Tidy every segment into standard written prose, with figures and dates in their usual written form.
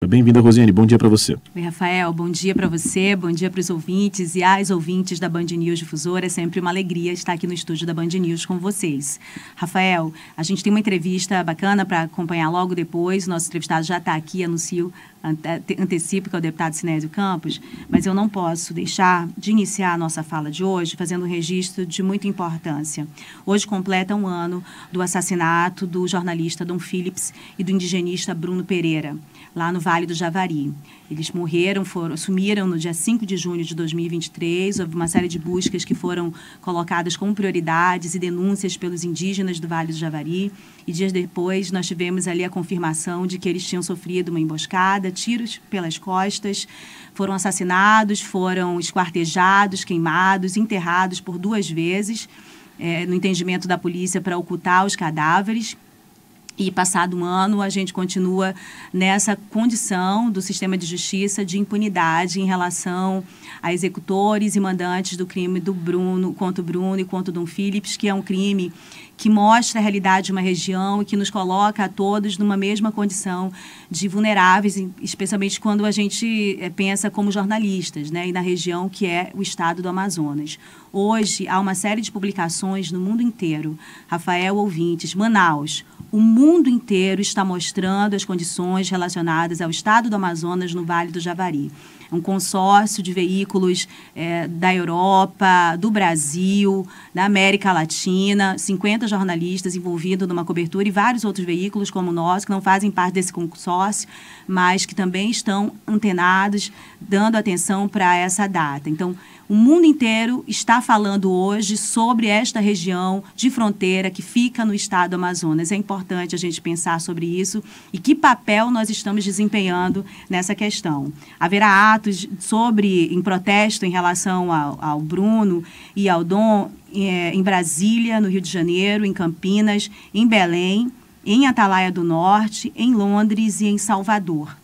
Bem-vinda, Rosiane. Bom dia para você. Oi, Rafael. Bom dia para você, bom dia para os ouvintes e às ouvintes da Band News Difusora. É sempre uma alegria estar aqui no estúdio da Band News com vocês. Rafael, a gente tem uma entrevista bacana para acompanhar logo depois. Nosso entrevistado já está aqui, antecipo que é o deputado Sinésio Campos, mas eu não posso deixar de iniciar a nossa fala de hoje fazendo um registro de muita importância. Hoje completa um ano do assassinato do jornalista Dom Phillips e do indigenista Bruno Pereira, lá no Vale do Javari. Eles sumiram no dia 5 de junho de 2023. Houve uma série de buscas que foram colocadas como prioridades e denúncias pelos indígenas do Vale do Javari. E dias depois, nós tivemos ali a confirmação de que eles tinham sofrido uma emboscada, tiros pelas costas, foram assassinados, foram esquartejados, queimados, enterrados por 2 vezes, no entendimento da polícia para ocultar os cadáveres. E, passado um ano, a gente continua nessa condição do sistema de justiça de impunidade em relação a executores e mandantes do crime do Bruno, contra o Bruno e contra o Dom Phillips, que é um crime que mostra a realidade de uma região e que nos coloca a todos numa mesma condição de vulneráveis, especialmente quando a gente pensa como jornalistas, né, e na região que é o estado do Amazonas. Hoje, há uma série de publicações no mundo inteiro. Rafael, ouvintes, Manaus, o mundo inteiro está mostrando as condições relacionadas ao estado do Amazonas no Vale do Javari. Um consórcio de veículos da Europa, do Brasil, da América Latina, 50 jornalistas envolvidos numa cobertura e vários outros veículos como o nosso, que não fazem parte desse consórcio, mas que também estão antenados, dando atenção para essa data. Então, o mundo inteiro está falando hoje sobre esta região de fronteira que fica no estado do Amazonas. É importante a gente pensar sobre isso e que papel nós estamos desempenhando nessa questão. Haverá atos em protesto em relação ao Bruno e ao Dom em Brasília, no Rio de Janeiro, em Campinas, em Belém, em Atalaia do Norte, em Londres e em Salvador.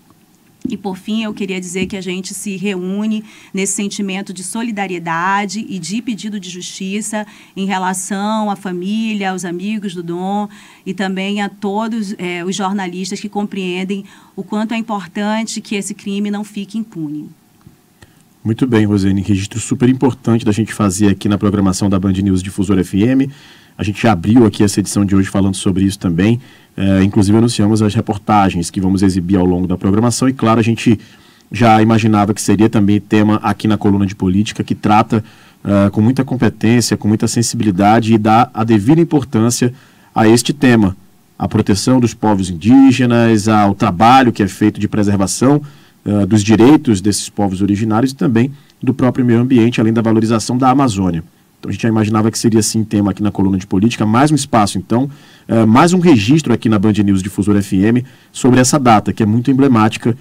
E, por fim, eu queria dizer que a gente se reúne nesse sentimento de solidariedade e de pedido de justiça em relação à família, aos amigos do Dom e também a todos os jornalistas que compreendem o quanto é importante que esse crime não fique impune. Muito bem, Rosiane. Registro super importante da gente fazer aqui na programação da Band News Difusora FM. A gente já abriu aqui essa edição de hoje falando sobre isso também. Inclusive anunciamos as reportagens que vamos exibir ao longo da programação e, claro, a gente já imaginava que seria também tema aqui na coluna de política, que trata com muita competência, com muita sensibilidade e dá a devida importância a este tema, a proteção dos povos indígenas, ao trabalho que é feito de preservação dos direitos desses povos originários e também do próprio meio ambiente, além da valorização da Amazônia. Então, a gente já imaginava que seria assim tema aqui na coluna de política, mais um espaço, então, mais um registro aqui na Band News Difusora FM sobre essa data, que é muito emblemática,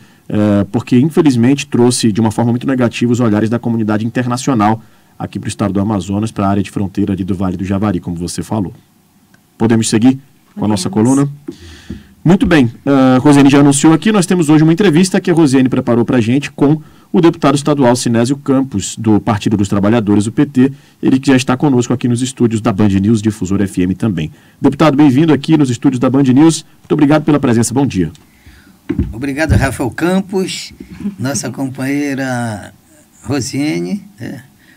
porque, infelizmente, trouxe de uma forma muito negativa os olhares da comunidade internacional aqui para o estado do Amazonas, para a área de fronteira ali do Vale do Javari, como você falou. Podemos seguir com a nossa coluna? Muito bem, a Rosiane já anunciou aqui, nós temos hoje uma entrevista que a Rosiane preparou para a gente com o deputado estadual Sinésio Campos, do Partido dos Trabalhadores, o PT, ele que já está conosco aqui nos estúdios da Band News Difusora FM também. Deputado, bem-vindo aqui nos estúdios da Band News, muito obrigado pela presença, bom dia. Obrigado, Rafael Campos, nossa companheira Rosiane,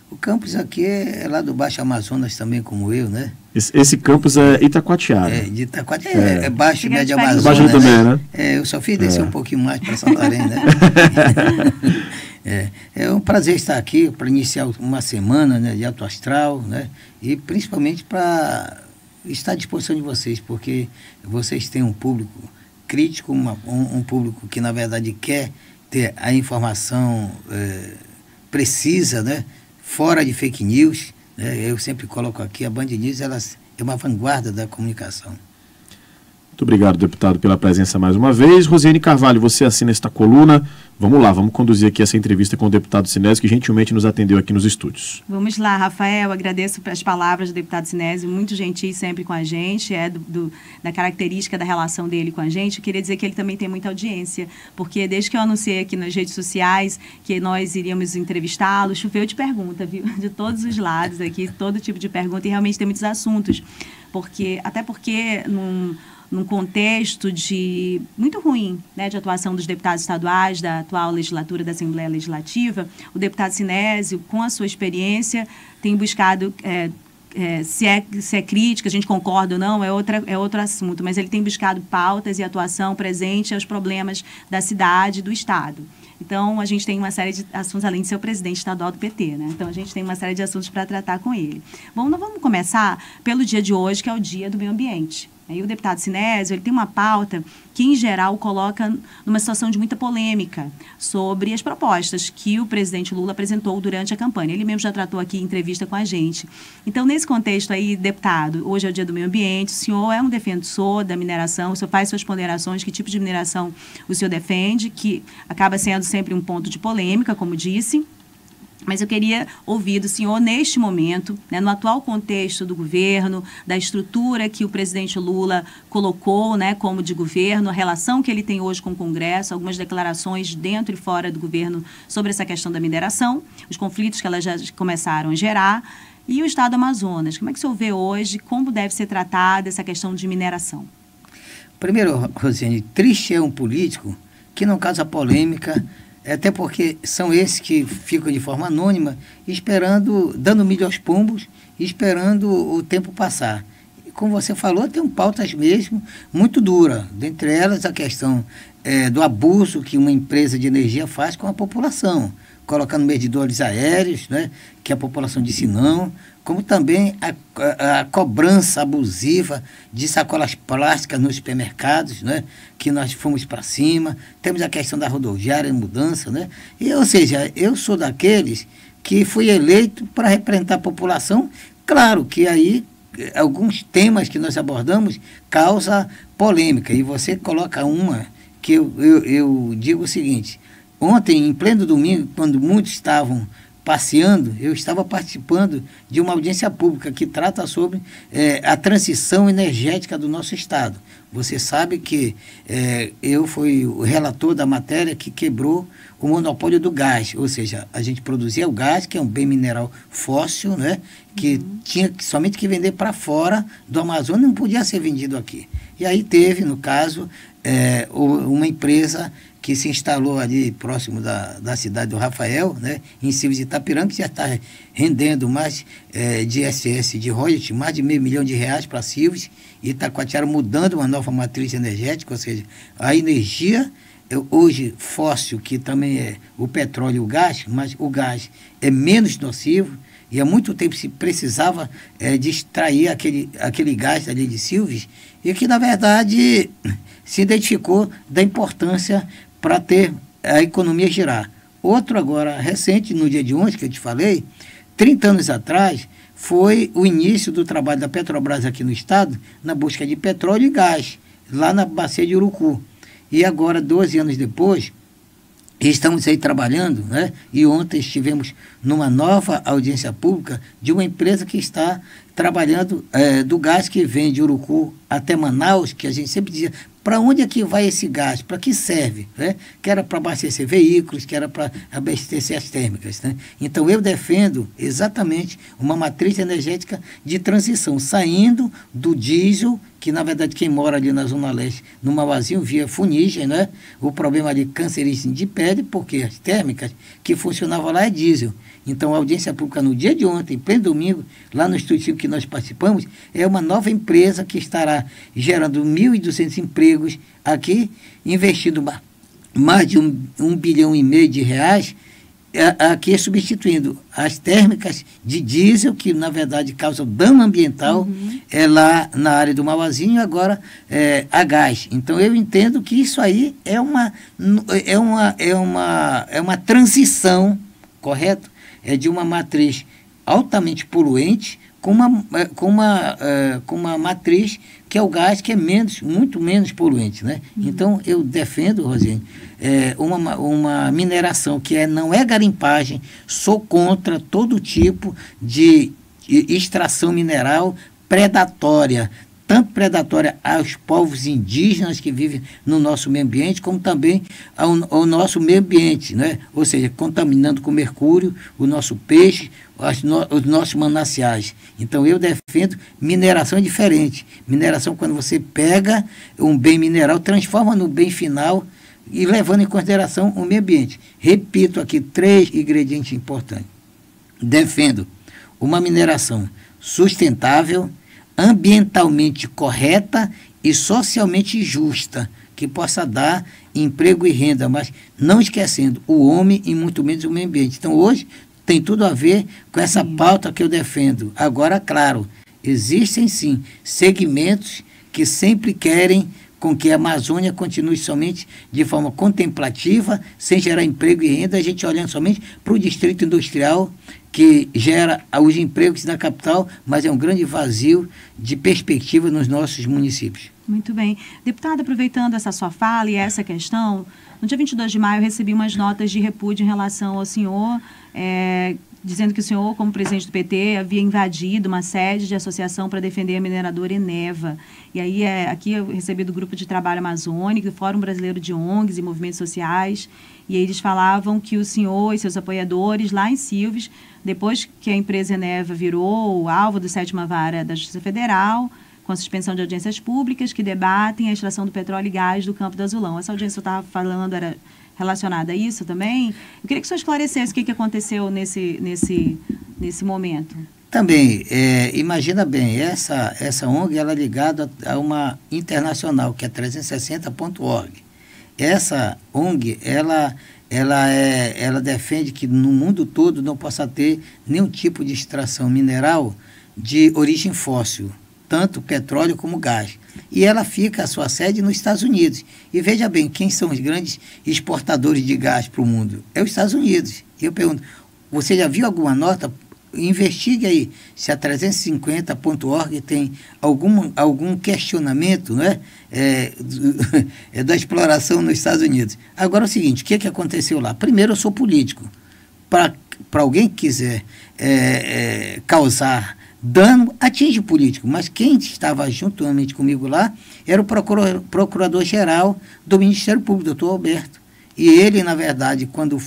O Campos aqui é lá do Baixo Amazonas também, como eu, né? Esse Campos é Itacoatiara. De Itacoatiara, é Baixo Médio Amazonas. Baixo também, né? Eu só fiz descer um pouquinho mais para Santarém, né? É um prazer estar aqui para iniciar uma semana, né, de Alto Astral, né? E principalmente para estar à disposição de vocês, porque vocês têm um público crítico, um público que, na verdade, quer ter a informação precisa, né? Fora de fake news, né? Eu sempre coloco aqui, a Band News ela é uma vanguarda da comunicação. Muito obrigado, deputado, pela presença mais uma vez. Rosiane Carvalho, você assina esta coluna. Vamos lá, vamos conduzir aqui essa entrevista com o deputado Sinésio, que gentilmente nos atendeu aqui nos estúdios. Vamos lá, Rafael, agradeço as palavras do deputado Sinésio, muito gentil sempre com a gente, da característica da relação dele com a gente. Eu queria dizer que ele também tem muita audiência, porque desde que eu anunciei aqui nas redes sociais que nós iríamos entrevistá-lo, choveu de pergunta, viu? De todos os lados aqui, todo tipo de pergunta, e realmente tem muitos assuntos, até porque num contexto muito ruim, né, de atuação dos deputados estaduais da atual legislatura da Assembleia Legislativa. O deputado Sinésio, com a sua experiência, tem buscado, se é crítica, a gente concorda ou não, é outro assunto, mas ele tem buscado pautas e atuação presente aos problemas da cidade e do Estado. Então, a gente tem uma série de assuntos, além de ser o presidente estadual do PT, né? Então, a gente tem uma série de assuntos para tratar com ele. Bom, nós vamos começar pelo dia de hoje, que é o Dia do Meio Ambiente. E o deputado Sinésio, ele tem uma pauta que, em geral, coloca numa situação de muita polêmica sobre as propostas que o presidente Lula apresentou durante a campanha. Ele mesmo já tratou aqui em entrevista com a gente. Então, nesse contexto aí, deputado, hoje é o Dia do Meio Ambiente, o senhor é um defensor da mineração, o senhor faz suas ponderações, que tipo de mineração o senhor defende, que acaba sendo sempre um ponto de polêmica, como disse. Mas eu queria ouvir do senhor, neste momento, né, no atual contexto do governo, da estrutura que o presidente Lula colocou, né, como de governo, a relação que ele tem hoje com o Congresso, algumas declarações dentro e fora do governo sobre essa questão da mineração, os conflitos que elas já começaram a gerar, e o Estado do Amazonas. Como é que o senhor vê hoje, como deve ser tratada essa questão de mineração? Primeiro, Rosiane, triste é um político que não causa polêmica, até porque são esses que ficam de forma anônima, esperando, dando milho aos pombos, esperando o tempo passar. E, como você falou, tem pautas mesmo muito duras, dentre elas a questão do abuso que uma empresa de energia faz com a população, colocando medidores aéreos, né, que a população disse não, como também a cobrança abusiva de sacolas plásticas nos supermercados, né, que nós fomos para cima. Temos a questão da rodoviária em mudança, né? E, ou seja, eu sou daqueles que fui eleito para representar a população. Claro que aí alguns temas que nós abordamos causam polêmica, e você coloca uma que eu digo o seguinte: ontem, em pleno domingo, quando muitos estavam passeando, eu estava participando de uma audiência pública que trata sobre a transição energética do nosso Estado. Você sabe que eu fui o relator da matéria que quebrou o monopólio do gás, ou seja, a gente produzia o gás, que é um bem mineral fóssil, né, que tinha somente que vender para fora do Amazonas, não podia ser vendido aqui. E aí teve, no caso, uma empresa que se instalou ali próximo da cidade do Rafael, né, em Silves de Itapiranga, que já está rendendo mais de ISS de royalties, mais de R$500 milhões para Silves, e Itacoatiara mudando uma nova matriz energética, ou seja, a energia, hoje fóssil, que também é o petróleo e o gás, mas o gás é menos nocivo, e há muito tempo se precisava de extrair aquele gás ali de Silves, e que, na verdade, se identificou da importância para ter a economia girar. Outro agora, recente, no dia de ontem, que eu te falei, 30 anos atrás, foi o início do trabalho da Petrobras aqui no estado, na busca de petróleo e gás, lá na bacia de Urucu. E agora, 12 anos depois, estamos aí trabalhando, né? E ontem estivemos numa nova audiência pública de uma empresa que está trabalhando do gás que vem de Urucu até Manaus, que a gente sempre dizia, para onde é que vai esse gás? Para que serve? Né? Que era para abastecer veículos, que era para abastecer as térmicas. Né? Então, eu defendo exatamente uma matriz energética de transição, saindo do diesel, que, na verdade, quem mora ali na Zona Leste, no Mauazinho, via fuligem, né? O problema ali cancerígeno de pele, porque as térmicas que funcionavam lá é diesel. Então, a audiência pública no dia de ontem, pleno domingo, lá no estúdio que nós participamos, é uma nova empresa que estará gerando 1.200 empregos aqui, investindo mais de R$1,5 bilhão de reais, aqui substituindo as térmicas de diesel, que na verdade causam dano ambiental, lá na área do Mauazinho, agora a gás. Então eu entendo que isso aí é uma transição, correto? É de uma matriz altamente poluente com uma matriz que é o gás, que é muito menos poluente, né? Então, eu defendo, Rosiane, uma mineração que não é garimpagem, sou contra todo tipo de extração mineral predatória, tanto predatória aos povos indígenas que vivem no nosso meio ambiente, como também ao nosso meio ambiente, né? Ou seja, contaminando com mercúrio o nosso peixe, os nossos mananciais. Então, eu defendo mineração diferente. Mineração, quando você pega um bem mineral, transforma no bem final e levando em consideração o meio ambiente. Repito aqui 3 ingredientes importantes. Defendo uma mineração sustentável, ambientalmente correta e socialmente justa, que possa dar emprego e renda, mas não esquecendo o homem e muito menos o meio ambiente. Então, hoje, tem tudo a ver com essa pauta que eu defendo. Agora, claro, existem sim segmentos que sempre querem com que a Amazônia continue somente de forma contemplativa, sem gerar emprego e renda, a gente olhando somente para o distrito industrial, que gera os empregos da capital, mas é um grande vazio de perspectiva nos nossos municípios. Muito bem. Deputada, aproveitando essa sua fala e essa questão, no dia 22 de maio eu recebi umas notas de repúdio em relação ao senhor, dizendo que o senhor, como presidente do PT, havia invadido uma sede de associação para defender a mineradora Eneva. E aí, aqui eu recebi do Grupo de Trabalho Amazônico, do Fórum Brasileiro de ONGs e Movimentos Sociais, e eles falavam que o senhor e seus apoiadores, lá em Silves, depois que a empresa Eneva virou o alvo da 7ª Vara da Justiça Federal, com a suspensão de audiências públicas que debatem a extração do petróleo e gás do Campo do Azulão. Essa audiência que eu estava falando era relacionada a isso também? Eu queria que o senhor esclarecesse o que aconteceu nesse momento. Também, imagina bem, essa ONG ela é ligada a uma internacional, que é 360.org. Essa ONG, ela defende que no mundo todo não possa ter nenhum tipo de extração mineral de origem fóssil, tanto petróleo como gás. E ela fica a sua sede nos Estados Unidos. E veja bem, quem são os grandes exportadores de gás para o mundo? É os Estados Unidos. E eu pergunto, você já viu alguma nota? Investigue aí se a 350.org tem algum questionamento, né, da exploração nos Estados Unidos. Agora é o seguinte, o que aconteceu lá? Primeiro, eu sou político. Para alguém que quiser causar dano, atinge o político, mas quem estava juntamente comigo lá era o procurador-geral do Ministério Público, doutor Alberto. E ele, na verdade, quando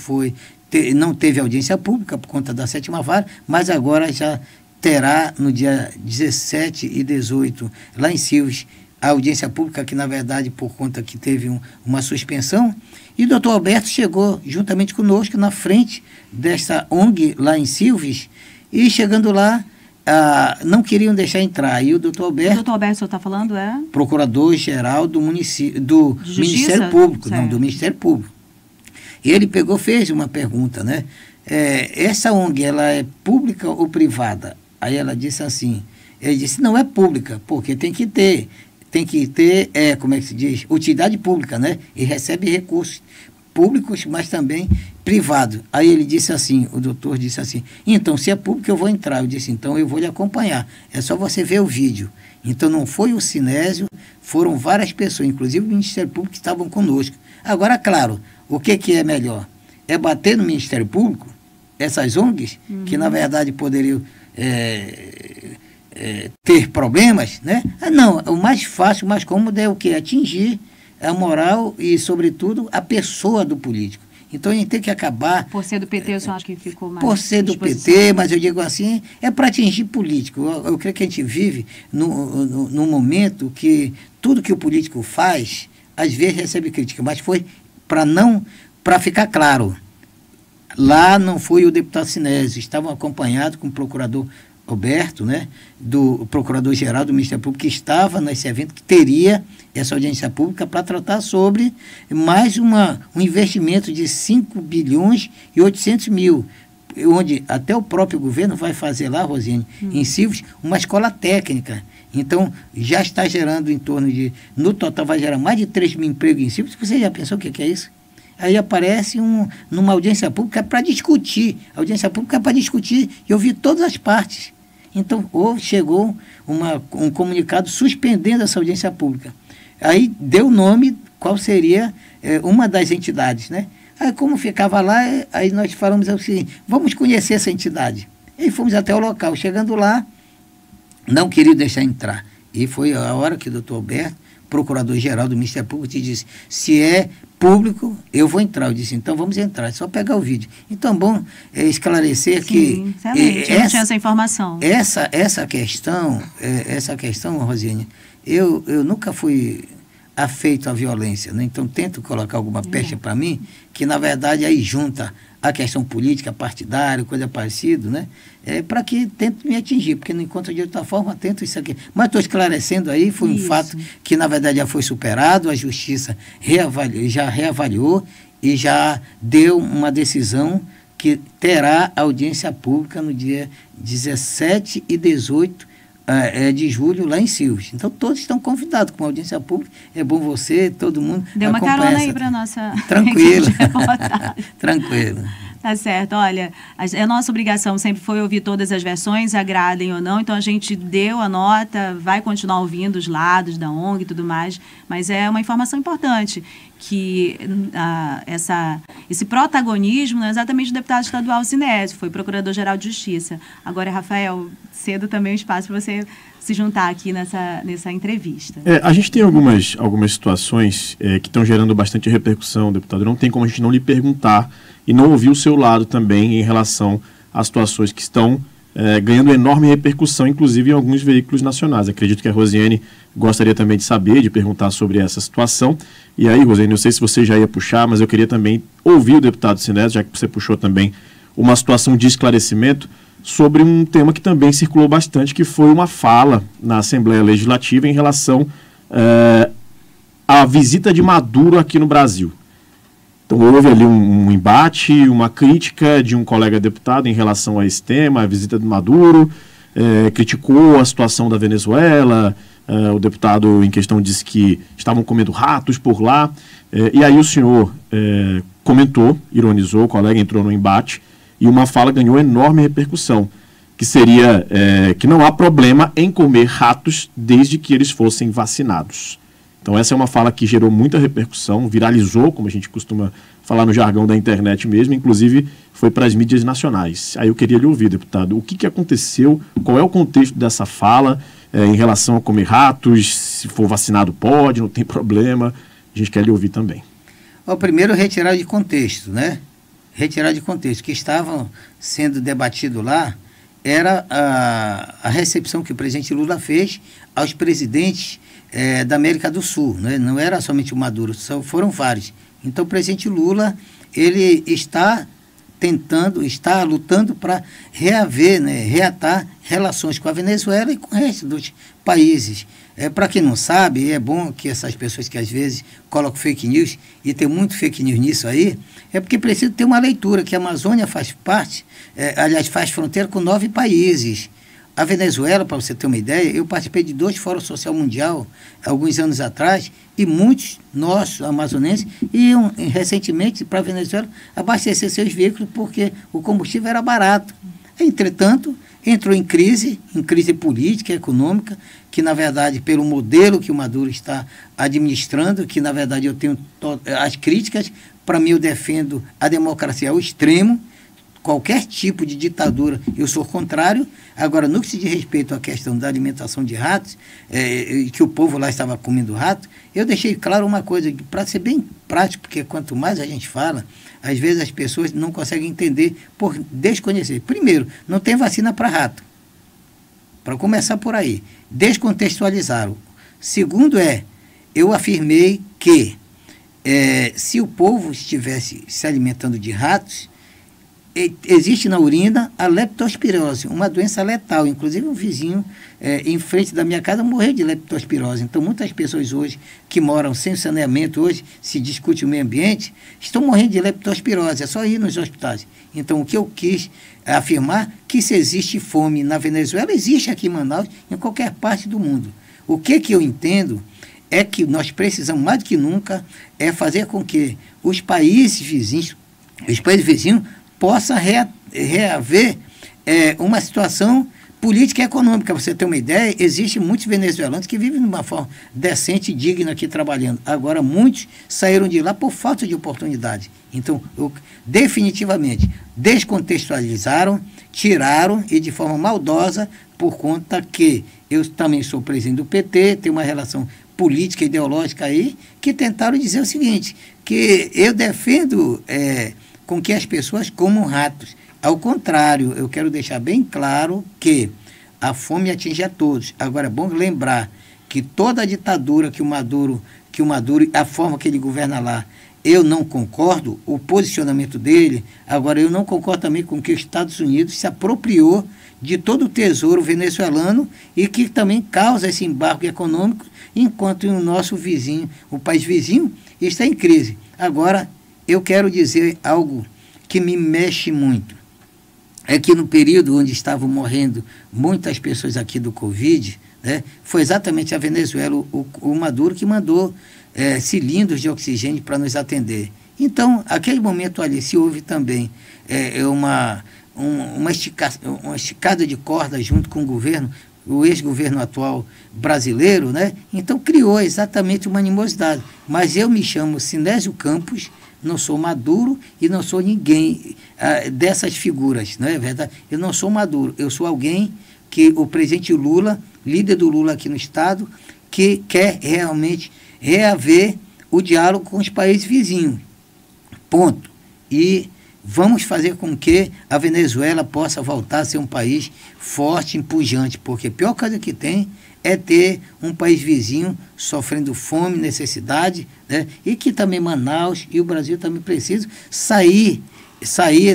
não teve audiência pública por conta da 7ª Vara, mas agora já terá no dia 17 e 18, lá em Silves, a audiência pública, que na verdade, por conta que teve uma suspensão, e o doutor Alberto chegou juntamente conosco na frente dessa ONG lá em Silves, e chegando lá, não queriam deixar entrar. E o doutor Alberto... O doutor Alberto, o senhor está falando, procurador-geral do Ministério Público, certo. Não, do Ministério Público. E ele fez uma pergunta, né? Essa ONG, ela é pública ou privada? Aí ela disse assim, ele disse, não é pública, porque tem que ter, como é que se diz? Utilidade pública, né? E recebe recursos públicos, mas também privados. Aí ele disse assim, o doutor disse assim, então, se é público eu vou entrar. Eu disse, então eu vou lhe acompanhar. É só você ver o vídeo. Então não foi o Sinésio, foram várias pessoas, inclusive o Ministério Público, que estavam conosco. Agora, claro, o que é melhor? É bater no Ministério Público, essas ONGs, que na verdade poderiam ter problemas, né? Não, o mais fácil, o mais cômodo é o quê? Atingir a moral e, sobretudo, a pessoa do político. Então, a gente tem que acabar... Por ser do PT, eu só acho que ficou mais... Por ser do PT, mas eu digo assim, é para atingir político. Eu creio que a gente vive num momento que tudo que o político faz, às vezes recebe crítica, mas foi para ficar claro. Lá não foi o deputado Sinésio, estavam acompanhados com o procurador Alberto, né, do procurador-geral do Ministério Público, que estava nesse evento, que teria essa audiência pública para tratar sobre mais um investimento de 5 bilhões e 800 mil, onde até o próprio governo vai fazer lá, Rosiane, em Silves, uma escola técnica. Então, já está gerando em torno de, no total vai gerar mais de 3 mil empregos em Silves. Você já pensou o que é isso? Aí aparece numa audiência pública para discutir. A audiência pública é para discutir e ouvir todas as partes. Então, chegou um comunicado suspendendo essa audiência pública. Aí deu o nome, qual seria uma das entidades, né? Aí, como ficava lá, aí nós falamos assim, vamos conhecer essa entidade. E fomos até o local. Chegando lá, não queriam deixar entrar. E foi a hora que o doutor Alberto, procurador-geral do Ministério Público, te disse, se é público, eu vou entrar. Eu disse, então vamos entrar, é só pegar o vídeo. Então, bom esclarecer que... Exatamente, eu não tinha essa informação. Essa questão, Rosiane, eu nunca fui afeito à violência, né? Então tento colocar alguma pecha para mim, que na verdade aí junta a questão política, partidária, coisa parecida, né? Para que tente me atingir, porque não encontra de outra forma, tento isso aqui. Mas estou esclarecendo aí, foi um fato que na verdade já foi superado, a justiça já reavaliou e já deu uma decisão que terá audiência pública no dia 17 e 18 de julho, lá em Silves. Então, todos estão convidados com a audiência pública. É bom você, todo mundo... Dê uma carona aí para a nossa... Tranquilo. Tranquilo. Tá certo. Olha, a nossa obrigação sempre foi ouvir todas as versões, agradem ou não. Então, a gente deu a nota, vai continuar ouvindo os lados da ONG e tudo mais, mas é uma informação importante que esse protagonismo não é exatamente do deputado estadual Sinésio, foi procurador-geral de Justiça. Agora, Rafael, cedo também o espaço para você se juntar aqui nessa entrevista. A gente tem algumas situações que estão gerando bastante repercussão, deputado. Não tem como a gente não lhe perguntar e não ouvir o seu lado também em relação às situações que estão ganhando enorme repercussão, inclusive em alguns veículos nacionais. Acredito que a Rosiane gostaria também de saber, de perguntar sobre essa situação. E aí, Rosiane, não sei se você já ia puxar, mas eu queria também ouvir o deputado Sinésio, já que você puxou também uma situação de esclarecimento sobre um tema que também circulou bastante, que foi uma fala na Assembleia Legislativa em relação à visita de Maduro aqui no Brasil. Então, houve ali um embate, uma crítica de um colega deputado em relação a esse tema, a visita de Maduro, criticou a situação da Venezuela, o deputado em questão disse que estavam comendo ratos por lá, e aí o senhor comentou, ironizou, o colega entrou no embate, e uma fala ganhou enorme repercussão, que seria que não há problema em comer ratos desde que eles fossem vacinados. Então essa é uma fala que gerou muita repercussão, viralizou, como a gente costuma falar no jargão da internet mesmo, inclusive foi para as mídias nacionais. Aí eu queria lhe ouvir, deputado, o que aconteceu, qual é o contexto dessa fala em relação a comer ratos, se for vacinado pode, não tem problema, a gente quer lhe ouvir também. Primeiro, retirar de contexto, né? Retirar de contexto, que estavam sendo debatido lá, era a recepção que o presidente Lula fez aos presidentes da América do Sul, né? Não era somente o Maduro, foram vários. Então o presidente Lula, ele está lutando para reaver, né, reatar relações com a Venezuela e com o resto dos países. Para quem não sabe, é bom que essas pessoas que às vezes colocam fake news, e tem muito fake news nisso aí, é porque precisa ter uma leitura, que a Amazônia faz parte, faz fronteira com 9 países. A Venezuela, para você ter uma ideia, eu participei de 2 Fóruns Social Mundial, alguns anos atrás, e muitos nossos amazonenses iam recentemente para a Venezuela abastecer seus veículos porque o combustível era barato. Entretanto, entrou em crise política, econômica, que na verdade, pelo modelo que o Maduro está administrando, que na verdade eu tenho as críticas, para mim eu defendo a democracia ao extremo, qualquer tipo de ditadura, eu sou contrário. Agora, no que se diz respeito à questão da alimentação de ratos, que o povo lá estava comendo rato, eu deixei claro uma coisa, para ser bem prático, porque quanto mais a gente fala, às vezes as pessoas não conseguem entender por desconhecer. Primeiro, não tem vacina para rato. Para começar por aí. Descontextualizaram. Segundo eu afirmei que se o povo estivesse se alimentando de ratos, existe na urina a leptospirose, uma doença letal. Inclusive um vizinho em frente da minha casa morreu de leptospirose. Então muitas pessoas hoje que moram sem saneamento, hoje se discute o meio ambiente, estão morrendo de leptospirose, é só ir nos hospitais. Então o que eu quis afirmar, que se existe fome na Venezuela, existe aqui em Manaus, em qualquer parte do mundo. O que eu entendo é que nós precisamos mais do que nunca fazer com que os países vizinhos possa reaver uma situação política e econômica. Para você ter uma ideia, existem muitos venezuelanos que vivem de uma forma decente e digna aqui trabalhando. Agora, muitos saíram de lá por falta de oportunidade. Então, definitivamente, descontextualizaram, tiraram, e de forma maldosa, por conta que eu também sou presidente do PT, tenho uma relação política, ideológica aí, que tentaram dizer o seguinte, que eu defendo com que as pessoas comam ratos. Ao contrário, eu quero deixar bem claro que a fome atinge a todos. Agora, é bom lembrar que toda a ditadura que o Maduro, a forma que ele governa lá, eu não concordo, o posicionamento dele. Agora, eu não concordo também com que os Estados Unidos se apropriou de todo o tesouro venezuelano e que também causa esse embargo econômico, enquanto o nosso vizinho, o país vizinho, está em crise. Agora, eu quero dizer algo que me mexe muito. É que no período onde estavam morrendo muitas pessoas aqui do Covid, né, foi exatamente a Venezuela, o Maduro, que mandou cilindros de oxigênio para nos atender. Então, aquele momento ali, se houve também uma esticada de corda junto com o governo, o ex-governo atual brasileiro, né? Então criou exatamente uma animosidade. Mas eu me chamo Sinésio Campos, não sou Maduro e não sou ninguém dessas figuras, não é verdade? Eu não sou Maduro, eu sou alguém que o presidente Lula, líder do Lula aqui no Estado, que quer realmente reaver o diálogo com os países vizinhos. Ponto. E vamos fazer com que a Venezuela possa voltar a ser um país forte, pujante, porque a pior coisa que tem é ter um país vizinho sofrendo fome, necessidade, né? E que também Manaus e o Brasil também precisam sair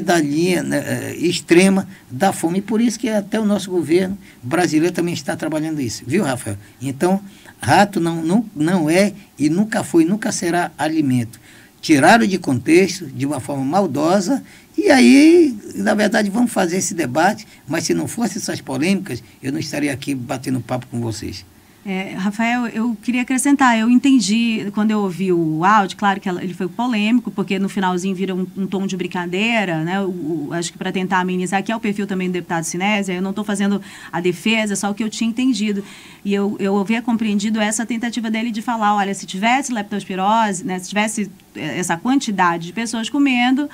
da linha, né, extrema da fome. E por isso que até o nosso governo brasileiro também está trabalhando isso. Viu, Rafael? Então, rato não é e nunca foi, nunca será alimento. Tiraram de contexto, de uma forma maldosa, e aí, na verdade, vamos fazer esse debate, mas se não fossem essas polêmicas, eu não estaria aqui batendo papo com vocês. Rafael, eu queria acrescentar, eu entendi, quando eu ouvi o áudio, claro que ele foi polêmico, porque no finalzinho vira um tom de brincadeira, né? Acho que para tentar amenizar, que é o perfil também do deputado Sinésia, eu não estou fazendo a defesa, só o que eu tinha entendido. E eu havia compreendido essa tentativa dele de falar, olha, se tivesse leptospirose, né, se tivesse essa quantidade de pessoas comendo,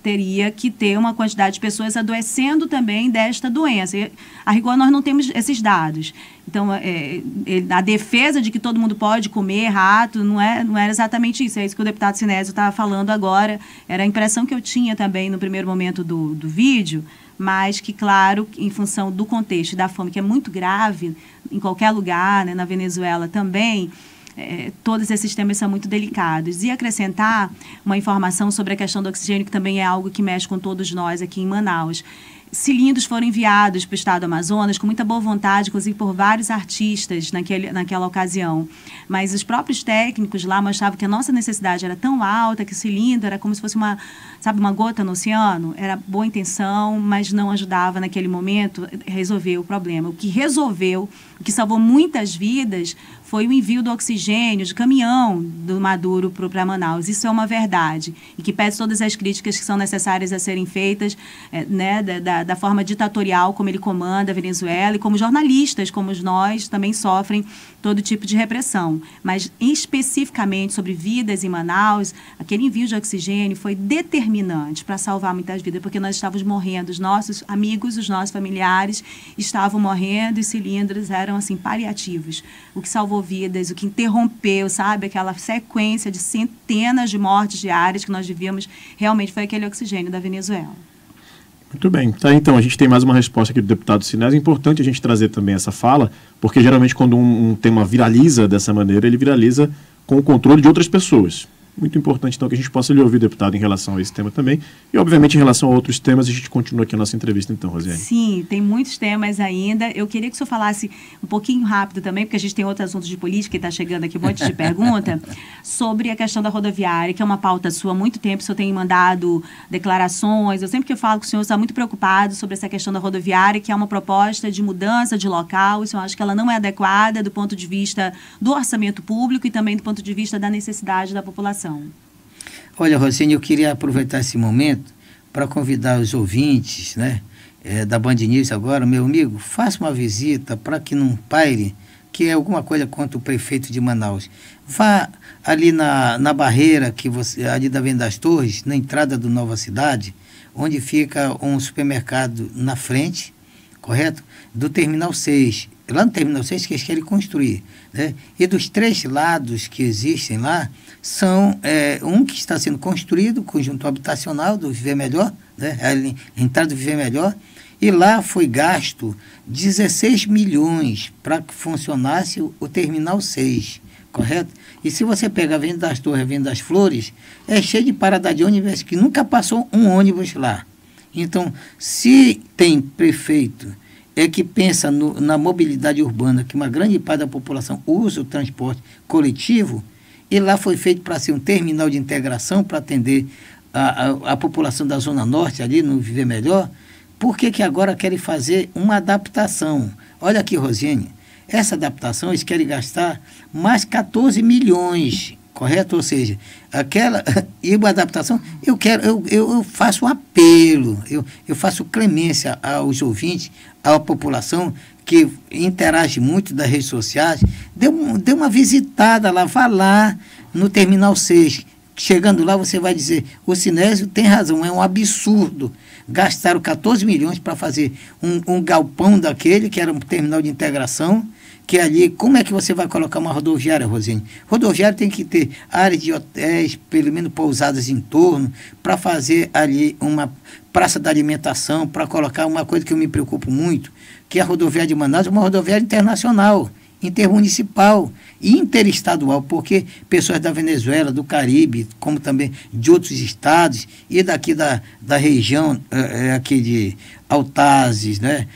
teria que ter uma quantidade de pessoas adoecendo também desta doença. E, a rigor, nós não temos esses dados. Então, a defesa de que todo mundo pode comer rato não era exatamente isso. É isso que o deputado Sinésio estava falando agora. Era a impressão que eu tinha também no primeiro momento do vídeo, mas que, claro, em função do contexto da fome, que é muito grave em qualquer lugar, né, na Venezuela também, todos esses temas são muito delicados. E acrescentar uma informação sobre a questão do oxigênio, que também é algo que mexe com todos nós aqui em Manaus. Cilindros foram enviados para o estado do Amazonas com muita boa vontade, inclusive por vários artistas naquela ocasião. Mas os próprios técnicos lá mostravam que a nossa necessidade era tão alta que o cilindro era como se fosse uma gota no oceano. Era boa intenção, mas não ajudava naquele momento a resolver o problema. O que salvou muitas vidas foi o envio do oxigênio de caminhão do Maduro para Manaus. Isso é uma verdade. E que pede todas as críticas que são necessárias a serem feitas, né, da forma ditatorial como ele comanda a Venezuela, e como jornalistas, como nós, também sofrem todo tipo de repressão. Mas, especificamente sobre vidas em Manaus, aquele envio de oxigênio foi determinante para salvar muitas vidas, porque nós estávamos morrendo, os nossos amigos, os nossos familiares estavam morrendo, e cilindros eram, assim, paliativos. O que salvou vidas, o que interrompeu, sabe, aquela sequência de centenas de mortes diárias que nós vivíamos, realmente foi aquele oxigênio da Venezuela. Muito bem. Tá, então, a gente tem mais uma resposta aqui do deputado Sinésio. É importante a gente trazer também essa fala, porque geralmente quando um tema viraliza dessa maneira, ele viraliza com o controle de outras pessoas. Muito importante, então, que a gente possa lhe ouvir, deputado, em relação a esse tema também. E, obviamente, em relação a outros temas, a gente continua aqui a nossa entrevista, então, Rosiane. Sim, tem muitos temas ainda. Eu queria que o senhor falasse um pouquinho rápido também, porque a gente tem outros assuntos de política, e está chegando aqui um monte de pergunta, sobre a questão da rodoviária, que é uma pauta sua há muito tempo. O senhor tem mandado declarações. Eu sempre que eu falo que o senhor está muito preocupado sobre essa questão da rodoviária, que é uma proposta de mudança de local. Isso eu acho que ela não é adequada do ponto de vista do orçamento público e também do ponto de vista da necessidade da população. Olha, Rosiane, eu queria aproveitar esse momento para convidar os ouvintes, né, da Band News agora, meu amigo, faça uma visita para que não paire, que é alguma coisa contra o prefeito de Manaus. Vá ali na barreira, ali da Venda das Torres, na entrada do Nova Cidade, onde fica um supermercado na frente, correto? Do Terminal 6. lá no Terminal 6 que eles querem construir, né? E dos 3 lados que existem lá, são um que está sendo construído, o conjunto habitacional do Viver Melhor, né? A entrada do Viver Melhor, e lá foi gasto 16 milhões para que funcionasse o Terminal 6, correto? E se você pega a Avenida das Torres, a Avenida das Flores, é cheio de parada de ônibus que nunca passou um ônibus lá. Então, se tem prefeito que pensa na mobilidade urbana, que uma grande parte da população usa o transporte coletivo, e lá foi feito para ser um terminal de integração para atender a população da Zona Norte, ali no Viver Melhor, por que agora querem fazer uma adaptação? Olha aqui, Rosiane, essa adaptação eles querem gastar mais 14 milhões, correto? Ou seja, e uma adaptação, eu faço um apelo, eu faço clemência aos ouvintes, à população que interage muito das redes sociais, dê uma visitada lá, vá lá no Terminal 6. Chegando lá, você vai dizer, o Sinésio tem razão, é um absurdo. Gastaram 14 milhões para fazer um galpão daquele, que era um terminal de integração, que ali, como é que você vai colocar uma rodoviária, Rosine? Rodoviária tem que ter áreas de hotéis, pelo menos pousadas em torno, para fazer ali uma praça da alimentação, para colocar uma coisa que eu me preocupo muito, que é a rodoviária de Manaus, uma rodoviária internacional, intermunicipal e interestadual, porque pessoas da Venezuela, do Caribe, como também de outros estados e daqui da região aqui de Altazes, né?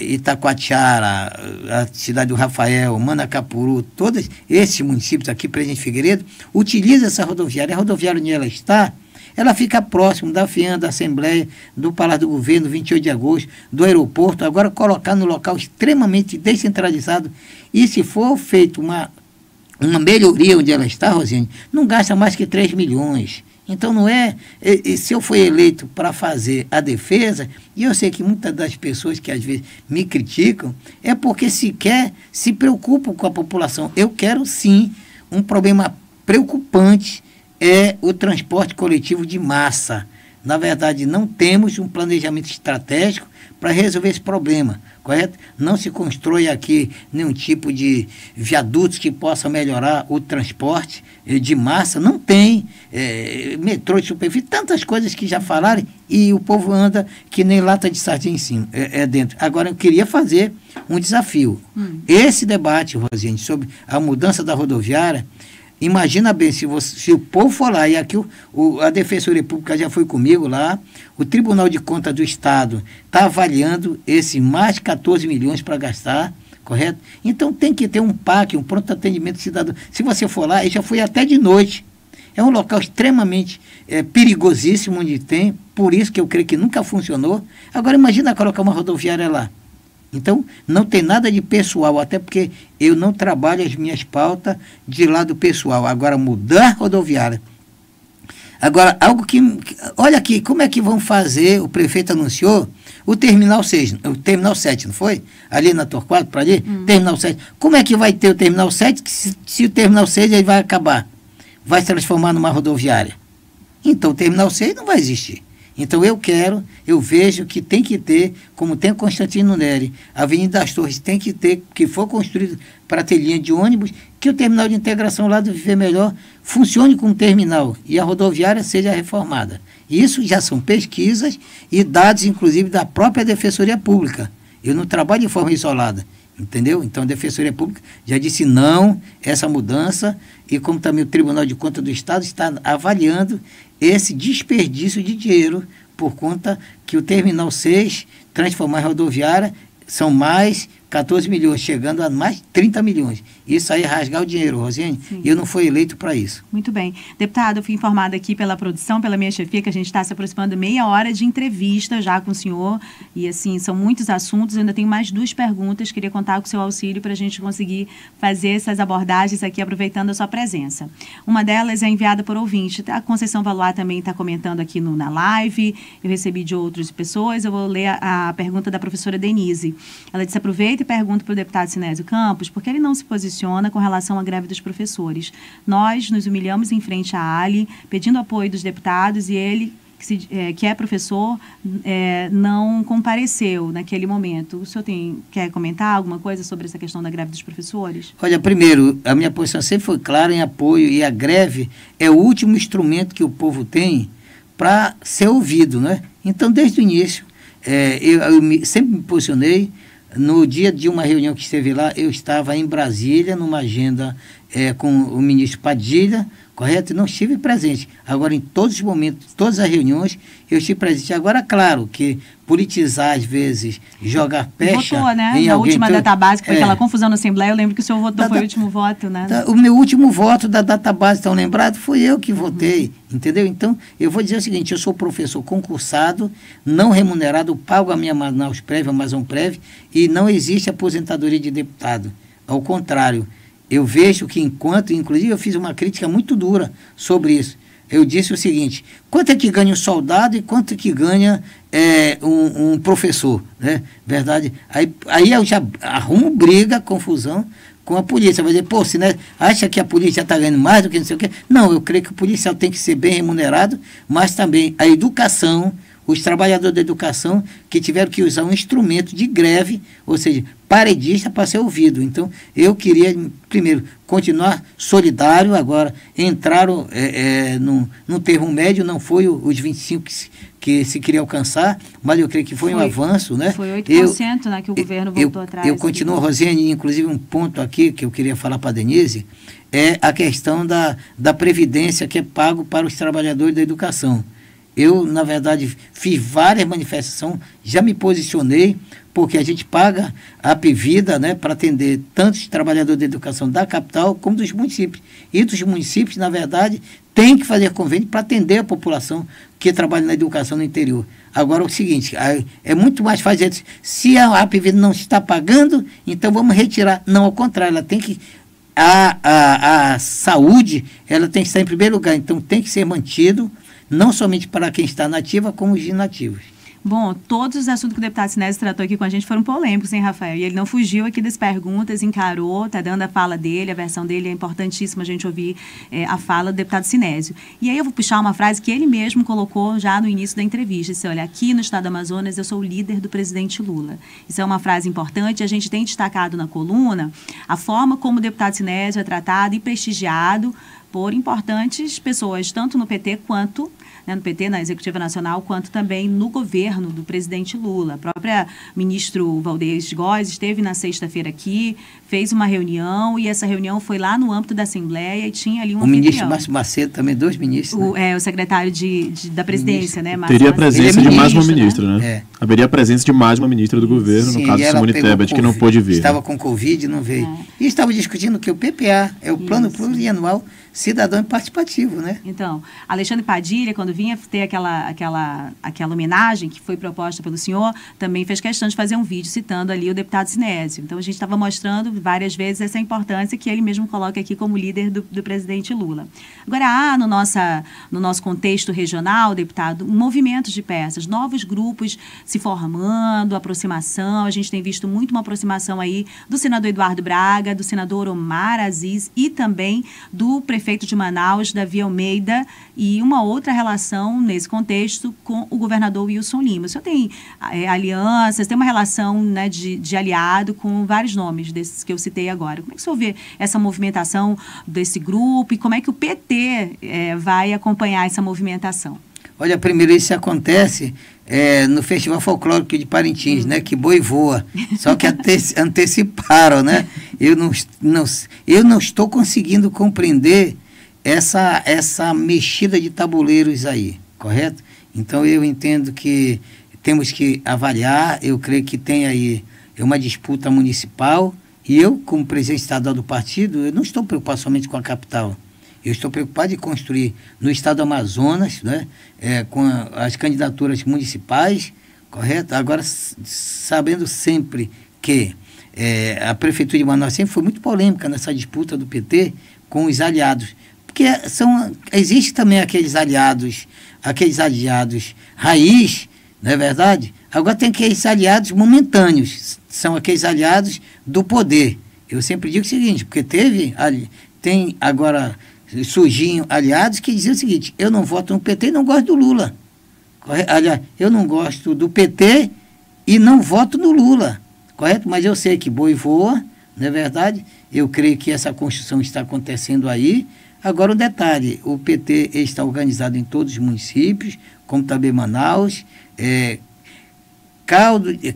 Itacoatiara, a cidade do Rafael, Manacapuru, todos esses municípios aqui, Presidente Figueiredo, utilizam essa rodoviária. A rodoviária onde ela está, ela fica próximo da FIAN, da Assembleia, do Palácio do Governo, 28 de agosto, do aeroporto, agora colocar no local extremamente descentralizado. E se for feito uma melhoria onde ela está, Rosine, não gasta mais que 3 milhões. Então não é, se eu fui eleito para fazer a defesa, e eu sei que muitas das pessoas que às vezes me criticam, é porque sequer se preocupam com a população. Eu quero sim, um problema preocupante é o transporte coletivo de massa. Na verdade, não temos um planejamento estratégico para resolver esse problema, correto? Não se constrói aqui nenhum tipo de viadutos que possa melhorar o transporte de massa, não tem metrô de superfície, tantas coisas que já falaram e o povo anda que nem lata de sardinha em cima, dentro. Agora, eu queria fazer um desafio. Esse debate, Rosine, sobre a mudança da rodoviária, imagina bem, se o povo for lá, e aqui a Defensoria Pública já foi comigo lá, o Tribunal de Contas do Estado está avaliando esse mais 14 milhões para gastar, correto? Então tem que ter um PAC, um pronto atendimento cidadão. Se você for lá, eu já fui até de noite. É um local extremamente perigosíssimo onde tem, por isso que eu creio que nunca funcionou. Agora imagina colocar uma rodoviária lá. Então, não tem nada de pessoal, até porque eu não trabalho as minhas pautas de lado pessoal. Agora, mudar rodoviária. Agora, algo que... Olha aqui, como é que vão fazer, o prefeito anunciou, o Terminal 6, o Terminal 7, não foi? Ali na Torquato, para ali, Terminal 7. Como é que vai ter o Terminal 7, que se o Terminal 6 ele vai acabar? Vai se transformar numa rodoviária. Então, o Terminal 6 não vai existir. Então, eu vejo que tem que ter, como tem o Constantino Neri, a Avenida das Torres tem que ter, que for construído para ter linha de ônibus, que o terminal de integração lá do Viver Melhor funcione como terminal e a rodoviária seja reformada. Isso já são pesquisas e dados, inclusive, da própria Defensoria Pública. Eu não trabalho de forma isolada, entendeu? Então, a Defensoria Pública já disse não essa mudança e como também o Tribunal de Contas do Estado está avaliando esse desperdício de dinheiro por conta que o Terminal 6 transformar em rodoviária são mais 14 milhões, chegando a mais 30 milhões. Isso aí é rasgar o dinheiro, Rosiane, e eu não fui eleito para isso. Muito bem. Deputado, eu fui informada aqui pela produção, pela minha chefia, que a gente está se aproximando de meia hora de entrevista já com o senhor, e assim, são muitos assuntos, eu ainda tenho mais 2 perguntas, queria contar com o seu auxílio para a gente conseguir fazer essas abordagens aqui, aproveitando a sua presença. Uma delas é enviada por ouvinte, a Conceição Valois também está comentando aqui na live, eu recebi de outras pessoas, eu vou ler a pergunta da professora Denise. Ela disse, aproveita e pergunta para o deputado Sinésio Campos por que ele não se posiciona com relação à greve dos professores. Nós nos humilhamos em frente à ALI, pedindo apoio dos deputados e ele que é professor, não compareceu naquele momento. O senhor quer comentar alguma coisa sobre essa questão da greve dos professores? Olha, primeiro, a minha posição sempre foi clara em apoio, e a greve é o último instrumento que o povo tem para ser ouvido, né? Então, desde o início, sempre me posicionei. No dia de uma reunião que esteve lá, eu estava em Brasília, numa agenda com o ministro Padilha, correto? E não estive presente. Agora, em todos os momentos, todas as reuniões, eu estive presente. Agora, claro que politizar, às vezes, jogar pecha votou, né? em Na alguém... última database, que foi aquela confusão na Assembleia, eu lembro que o senhor votou, foi o último voto, né? O meu último voto da database, tão lembrado, foi eu que votei, entendeu? Então, eu vou dizer o seguinte, eu sou professor concursado, não remunerado, pago a minha Manaus Prévia, Amazon Prévia, e não existe aposentadoria de deputado. Ao contrário, eu vejo que inclusive eu fiz uma crítica muito dura sobre isso. Eu disse o seguinte, quanto é que ganha um soldado e quanto é que ganha um professor, né? Verdade? Aí eu já arrumo briga, confusão com a polícia. Vai dizer, pô, se né, acha que a polícia está ganhando mais do que não sei o quê? Não, eu creio que o policial tem que ser bem remunerado, mas também a educação, os trabalhadores da educação que tiveram que usar um instrumento de greve, ou seja, paredista para ser ouvido. Então, eu queria, primeiro, continuar solidário, agora entraram no termo médio, não foi os 25 que se queria alcançar, mas eu creio que foi um avanço, né? Foi 8%, né, que o governo voltou atrás. Eu continuo, Rosiane, inclusive um ponto aqui que eu queria falar para a Denise, é a questão da previdência que é pago para os trabalhadores da educação. Eu, na verdade, fiz várias manifestações, já me posicionei, porque a gente paga a Apvida, né, para atender tanto os trabalhadores da educação da capital como dos municípios. E dos municípios, na verdade, tem que fazer convênio para atender a população que trabalha na educação no interior. Agora, o seguinte, é muito mais fácil, se a Apvida não está pagando, então vamos retirar. Não, ao contrário, ela tem que... A saúde, ela tem que estar em primeiro lugar, então tem que ser mantido, não somente para quem está na ativa, como os inativos. Bom, todos os assuntos que o deputado Sinésio tratou aqui com a gente foram polêmicos, hein, Rafael? E ele não fugiu aqui das perguntas, encarou, está dando a fala dele, a versão dele. É importantíssimo a gente ouvir a fala do deputado Sinésio. E aí eu vou puxar uma frase que ele mesmo colocou já no início da entrevista. Disse, olha, aqui no estado do Amazonas eu sou o líder do presidente Lula. Isso é uma frase importante. A gente tem destacado na coluna a forma como o deputado Sinésio é tratado e prestigiado por importantes pessoas, tanto no PT quanto... no PT, na Executiva Nacional, quanto também no governo do presidente Lula. A própria ministro Valdez Góes esteve na sexta-feira aqui, fez uma reunião, e essa reunião foi lá no âmbito da Assembleia e tinha ali um anfitrião. O ministro Márcio Macedo, também 2 ministros. O secretário da presidência, né? Márcio Teria a presença de mais uma ministra, né? Haveria a presença de mais uma ministra do governo, no caso de Simone Tebet, que não pôde vir. Estava com Covid, não veio. E estava discutindo que o PPA é o Plano Plurianual Cidadão e Participativo, né? Então, Alexandre Padilha, quando vinha ter aquela homenagem que foi proposta pelo senhor, também fez questão de fazer um vídeo citando ali o deputado Sinésio. Então, a gente estava mostrando várias vezes essa importância que ele mesmo coloca aqui como líder do presidente Lula. Agora, há no nosso contexto regional, deputado, um movimento de peças, novos grupos se formando, aproximação. A gente tem visto muito uma aproximação aí do senador Eduardo Braga, do senador Omar Aziz e também do prefeito de Manaus, Davi Almeida, e uma outra relação nesse contexto com o governador Wilson Lima. O senhor tem alianças, tem uma relação, né, de aliado com vários nomes desses que eu citei agora. Como é que o senhor vê essa movimentação desse grupo e como é que o PT vai acompanhar essa movimentação? Olha, primeiro isso acontece no Festival Folclórico de Parintins, né? Que boi voa. Só que anteciparam, né? Eu não estou conseguindo compreender essa mexida de tabuleiros aí, correto? Então eu entendo que temos que avaliar, eu creio que tem aí uma disputa municipal, e eu, como presidente estadual do partido, eu não estou preocupado somente com a capital. Eu estou preocupado em construir no estado do Amazonas, né, com as candidaturas municipais, correto? Agora, sabendo sempre que a Prefeitura de Manaus sempre foi muito polêmica nessa disputa do PT com os aliados. Porque existe também aqueles aliados raiz, não é verdade? Agora tem aqueles aliados momentâneos, são aqueles aliados do poder. Eu sempre digo o seguinte, porque tem agora... surgiam aliados que diziam o seguinte, eu não voto no PT e não gosto do Lula. Correto? Aliás, eu não gosto do PT e não voto no Lula, correto? Mas eu sei que boi voa, não é verdade? Eu creio que essa construção está acontecendo aí. Agora, um detalhe, o PT está organizado em todos os municípios, como também Manaus,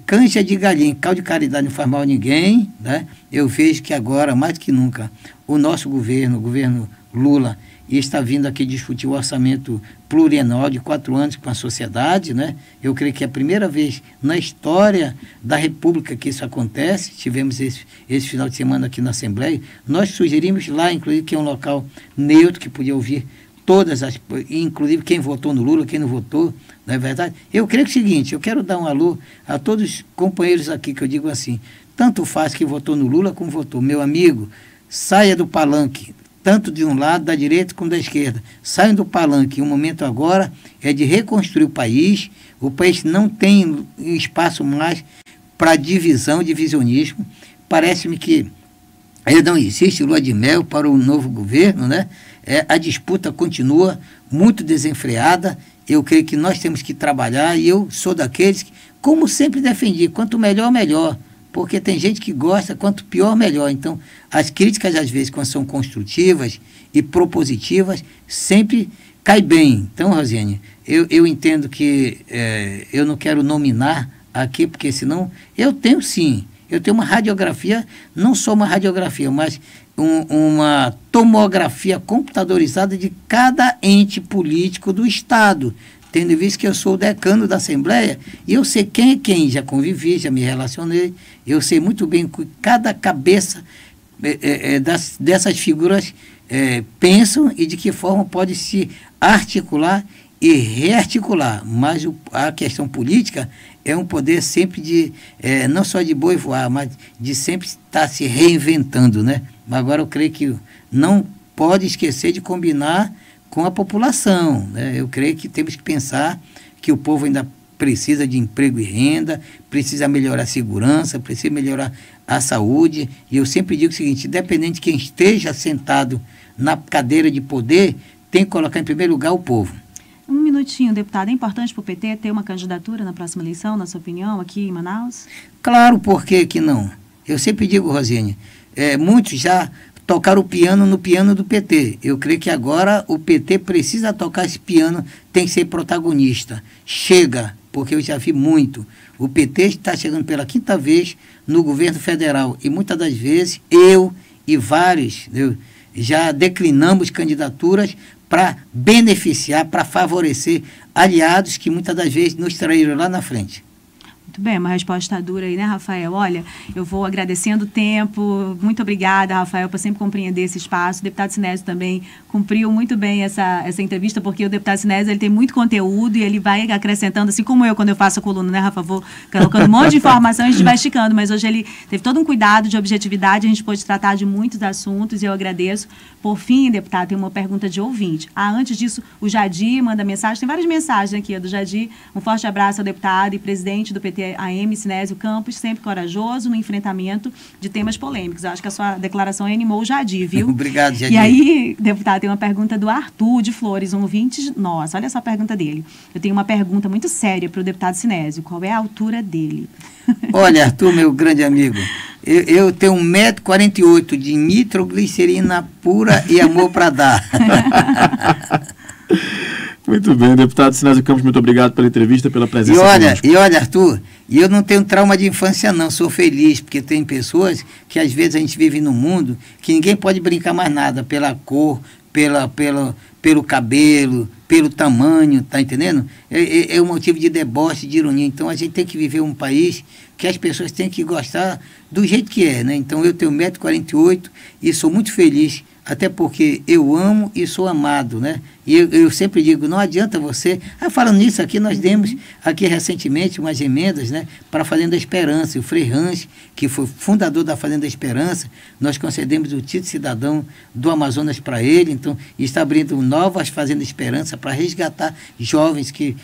cancha de galinha, caldo de caridade não faz mal a ninguém, né? Eu vejo que agora, mais do que nunca, o nosso governo, o governo Lula, está vindo aqui discutir o orçamento plurianual de 4 anos com a sociedade, né? Eu creio que é a primeira vez na história da República que isso acontece. Tivemos esse final de semana aqui na Assembleia. Nós sugerimos lá, inclusive, que é um local neutro, que podia ouvir inclusive quem votou no Lula, quem não votou, não é verdade? Eu creio que é o seguinte, eu quero dar um alô a todos os companheiros aqui, que eu digo assim, tanto faz que votou no Lula como votou. Meu amigo, saia do palanque, tanto de um lado, da direita como da esquerda. Saiam do palanque. O momento agora é de reconstruir o país. O país não tem espaço mais para divisão, divisionismo. Parece-me que não existe lua de mel para o novo governo, né? A disputa continua muito desenfreada. Eu creio que nós temos que trabalhar, e eu sou daqueles que, como sempre defendi, quanto melhor, melhor. Porque tem gente que gosta, quanto pior, melhor. Então, as críticas, às vezes, quando são construtivas e propositivas, sempre cai bem. Então, Rosiane, eu entendo que eu não quero nominar aqui, porque senão eu tenho uma radiografia, não só uma radiografia, mas uma tomografia computadorizada de cada ente político do Estado, tendo visto que eu sou o decano da Assembleia, e eu sei quem é quem, já convivi, já me relacionei, eu sei muito bem que cada cabeça dessas figuras pensam e de que forma pode se articular e rearticular. Mas a questão política é um poder sempre não só de boi voar, mas de sempre estar se reinventando, né? Mas agora eu creio que não pode esquecer de combinar com a população, né? Eu creio que temos que pensar que o povo ainda precisa de emprego e renda, precisa melhorar a segurança, precisa melhorar a saúde. E eu sempre digo o seguinte, independente de quem esteja sentado na cadeira de poder, tem que colocar em primeiro lugar o povo. Um minutinho, deputado. É importante para o PT ter uma candidatura na próxima eleição, na sua opinião, aqui em Manaus? Claro, por que não? Eu sempre digo, Rosine, muitos já tocaram o piano no piano do PT. Eu creio que agora o PT precisa tocar esse piano, tem que ser protagonista. Chega, porque eu já vi muito. O PT está chegando pela 5ª vez no governo federal, e muitas das vezes eu e vários já declinamos candidaturas para beneficiar, para favorecer aliados que muitas das vezes nos traíram lá na frente. Muito bem, uma resposta dura aí, né, Rafael? Olha, eu vou agradecendo o tempo. Muito obrigada, Rafael, por sempre compreender esse espaço. O deputado Sinésio também cumpriu muito bem essa entrevista, porque o deputado Sinésio, ele tem muito conteúdo e ele vai acrescentando, assim como eu, quando eu faço a coluna, né, Rafa? Vou colocando um monte de informação e a gente vai esticando, mas hoje ele teve todo um cuidado de objetividade, a gente pôde tratar de muitos assuntos e eu agradeço. Por fim, deputado, tem uma pergunta de ouvinte. Antes disso, o Jadir manda mensagem, tem várias mensagens aqui do Jadir. Um forte abraço ao deputado e presidente do PT AM, Sinésio Campos, sempre corajoso no enfrentamento de temas polêmicos. Eu acho que a sua declaração animou o Jadir, viu? Obrigado, Jadir. E aí, deputado, tem uma pergunta do Arthur de Flores, um ouvinte nosso. Olha só a pergunta dele. Eu tenho uma pergunta muito séria para o deputado Sinésio. Qual é a altura dele? Olha, Arthur, meu grande amigo, eu tenho 1,48 m de nitroglicerina pura e amor para dar. Muito bem, deputado Sinésio Campos, muito obrigado pela entrevista, pela presença conosco. E olha, Arthur, eu não tenho trauma de infância não, sou feliz, porque tem pessoas que às vezes a gente vive num mundo que ninguém pode brincar mais nada, pela cor, pelo cabelo, pelo tamanho, tá entendendo? É um motivo de deboche, de ironia. Então a gente tem que viver um país que as pessoas têm que gostar do jeito que é, né? Então eu tenho 1,48 m e sou muito feliz, até porque eu amo e sou amado, né? E eu sempre digo, não adianta você... falando nisso aqui, nós demos aqui recentemente umas emendas, né, para a Fazenda Esperança. O Frei Ranch, que foi fundador da Fazenda Esperança, nós concedemos o título de cidadão do Amazonas para ele. Então, está abrindo novas Fazendas Esperança para resgatar jovens que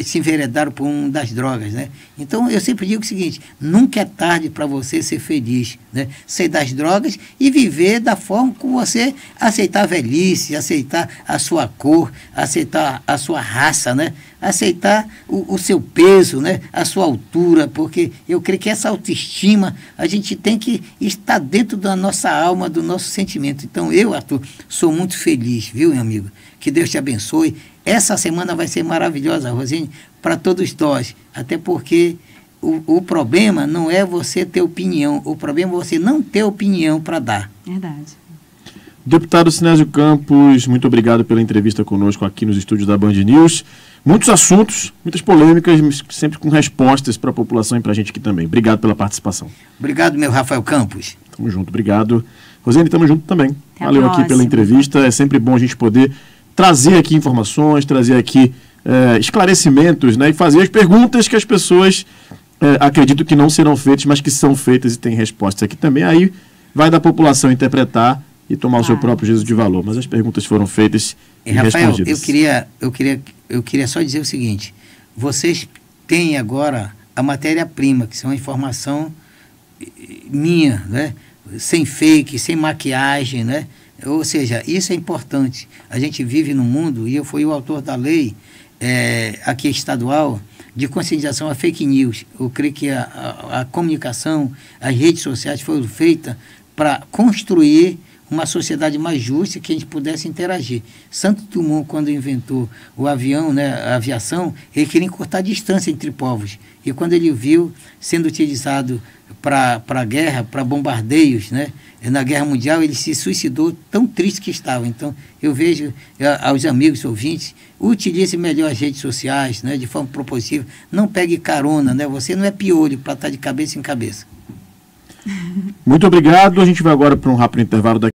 se enveredaram por uma das drogas, né? Então, eu sempre digo o seguinte, nunca é tarde para você ser feliz, né? Sair das drogas e viver da forma como você você aceitar a velhice, aceitar a sua cor, aceitar a sua raça, né? Aceitar o seu peso, né? A sua altura, porque eu creio que essa autoestima a gente tem que estar dentro da nossa alma, do nosso sentimento. Então eu, Arthur, sou muito feliz, viu, meu amigo? Que Deus te abençoe. Essa semana vai ser maravilhosa, Rosine, para todos nós, até porque o problema não é você ter opinião, o problema é você não ter opinião para dar. Verdade. Deputado Sinésio Campos, muito obrigado pela entrevista conosco aqui nos estúdios da Band News. Muitos assuntos, muitas polêmicas, sempre com respostas para a população e para a gente aqui também. Obrigado pela participação. Obrigado, meu Rafael Campos. Tamo junto, obrigado. Rosane, tamo junto também. Até Valeu aqui pela entrevista. É sempre bom a gente poder trazer aqui informações, trazer aqui esclarecimentos, né, e fazer as perguntas que as pessoas acredito que não serão feitas, mas que são feitas e têm respostas aqui também. Aí vai da população interpretar e tomar o seu próprio juízo de valor. Mas as perguntas foram feitas e Rafael, respondidas. eu queria só dizer o seguinte: vocês têm agora a matéria-prima, que são a informação minha, né? Sem fake, sem maquiagem, né? Ou seja, isso é importante. A gente vive num mundo, e eu fui o autor da lei aqui estadual de conscientização a fake news. Eu creio que a comunicação, as redes sociais foram feitas para construir uma sociedade mais justa, que a gente pudesse interagir. Santo Dumont, quando inventou o avião, né, a aviação, ele queria encurtar a distância entre povos. E quando ele viu sendo utilizado para a guerra, para bombardeios, né, na Guerra Mundial, ele se suicidou, tão triste que estava. Então, eu vejo aos amigos ouvintes, utilize melhor as redes sociais, né, de forma propositiva. Não pegue carona, né? Você não é piolho para estar de cabeça em cabeça. Muito obrigado. A gente vai agora para um rápido intervalo daqui.